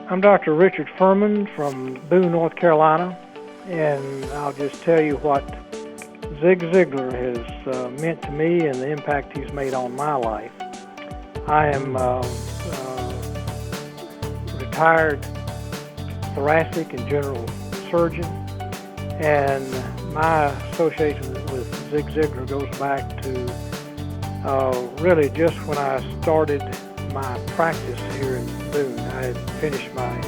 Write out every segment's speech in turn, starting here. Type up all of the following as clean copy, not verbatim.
I'm Dr. Richard Furman from Boone, North Carolina, and I'll just tell you what Zig Ziglar has meant to me and the impact he's made on my life. I am retired thoracic and general surgeon, and my association with Zig Ziglar goes back to really just when I started my practice here in Boone. I had finished my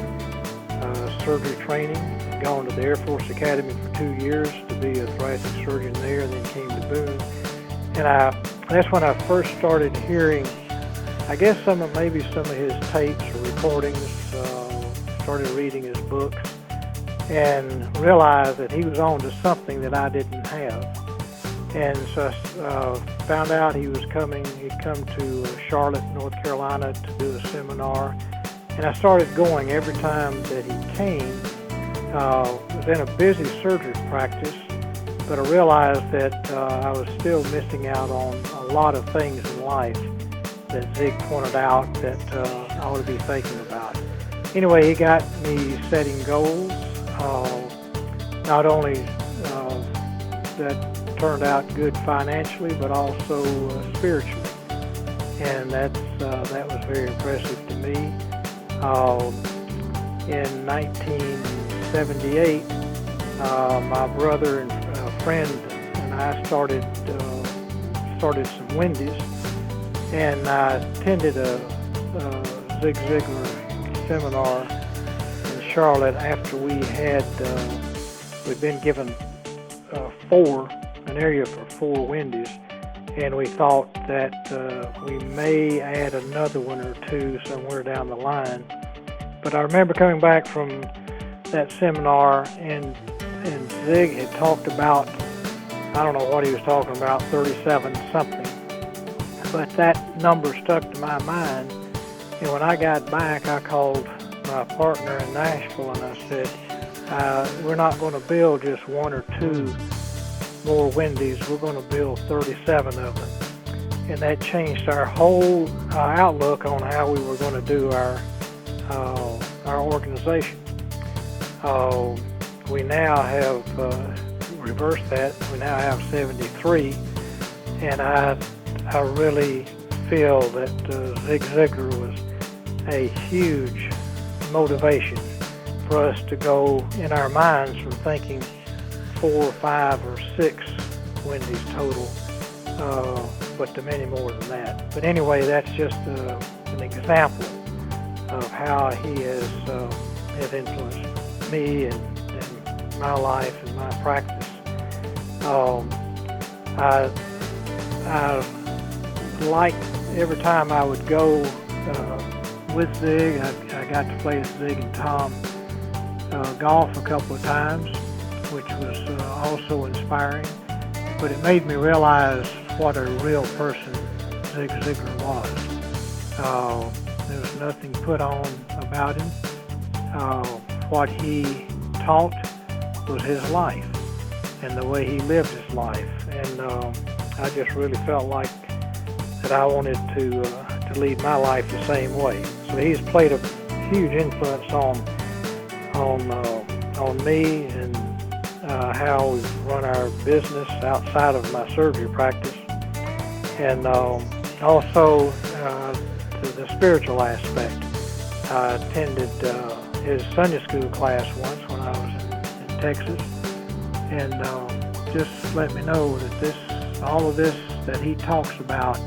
surgery training, gone to the Air Force Academy for 2 years to be a thoracic surgeon there, and then came to Boone. And that's when I first started hearing, I guess maybe some of his tapes or recordings, started reading his books, and realized that he was on to something that I didn't have. And so I found out he'd come to Charlotte, North Carolina to do a seminar. And I started going every time that he came. Was in a busy surgery practice, but I realized that I was still missing out on a lot of things in life that Zig pointed out that I ought to be thinking about. Anyway, he got me setting goals, not only that turned out good financially, but also spiritually, and that was very impressive to me. In 1978, my brother and friend and I started some Wendy's, and I attended a Zig Ziglar seminar in Charlotte after we'd been given an area for 4 Wendy's, and we thought that we may add another one or 2 somewhere down the line. But I remember coming back from that seminar, and Zig had talked about, I don't know what he was talking about, 37 something, but that number stuck to my mind. And when I got back, I called my partner in Nashville and I said, we're not going to build just 1 or 2 more Wendy's, we're going to build 37 of them. And that changed our whole outlook on how we were going to do our organization. We now have reversed that. We now have 73, and I really feel that Zig Ziglar was a huge motivation for us to go in our minds from thinking 4 or 5 or 6 Wendy's total, but to many more than that. But anyway, that's just an example of how he has influenced me and my life and my practice. I liked every time I would go with Zig. I got to play with Zig and Tom golf a couple of times, which was also inspiring, but it made me realize what a real person Zig Ziglar was. There was nothing put on about him. What he taught was his life and the way he lived his life, and I just really felt like that I wanted to lead my life the same way. So he's played a huge influence on me and how we run our business outside of my surgery practice, and also to the spiritual aspect. I attended his Sunday school class once when I was in Texas, and just let me know that all of this that he talks about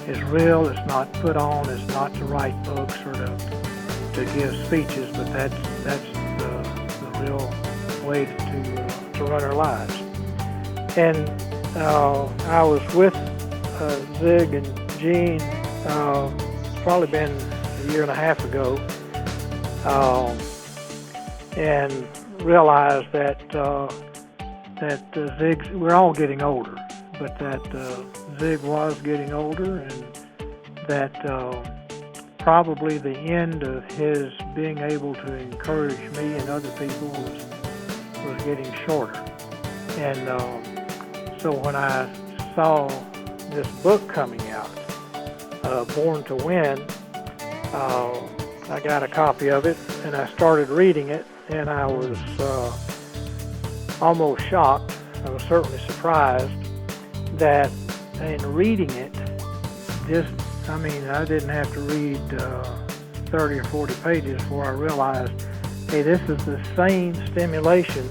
is real. It's not put on. It's not to write books or to give speeches, but that's the real way to run our lives. And I was with Zig and Gene, probably been a year and a half ago, and realized that Zig, we're all getting older, but that Zig was getting older, and that probably the end of his being able to encourage me and other people was getting shorter. And so when I saw this book coming out, Born to Win, I got a copy of it, and I started reading it, and I was almost shocked. I was certainly surprised that in reading it, I didn't have to read 30 or 40 pages before I realized, hey, this is the same stimulation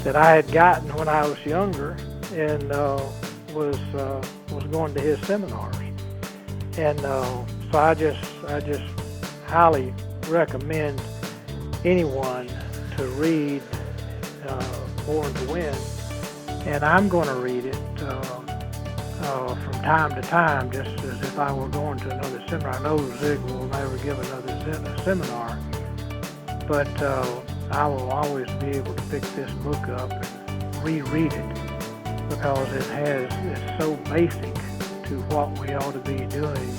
that I had gotten when I was younger and was going to his seminars. And so I just highly recommend anyone to read Born to Win, and I'm going to read it from time to time, just as if I were going to another seminar. I know Zig will never give another seminar, but I will always be able to pick this book up and reread it, because it's so basic to what we ought to be doing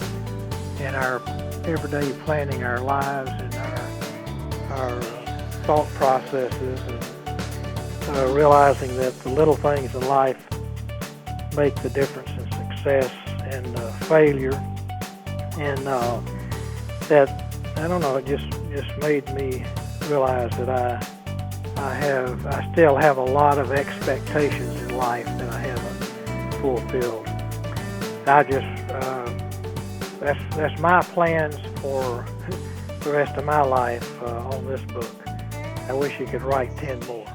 in our everyday planning our lives and our thought processes, and realizing that the little things in life make the difference in success and failure. And that, I don't know, it just made me realize that I still have a lot of expectations in life that I haven't fulfilled. That's my plans for the rest of my life on this book. I wish you could write 10 more.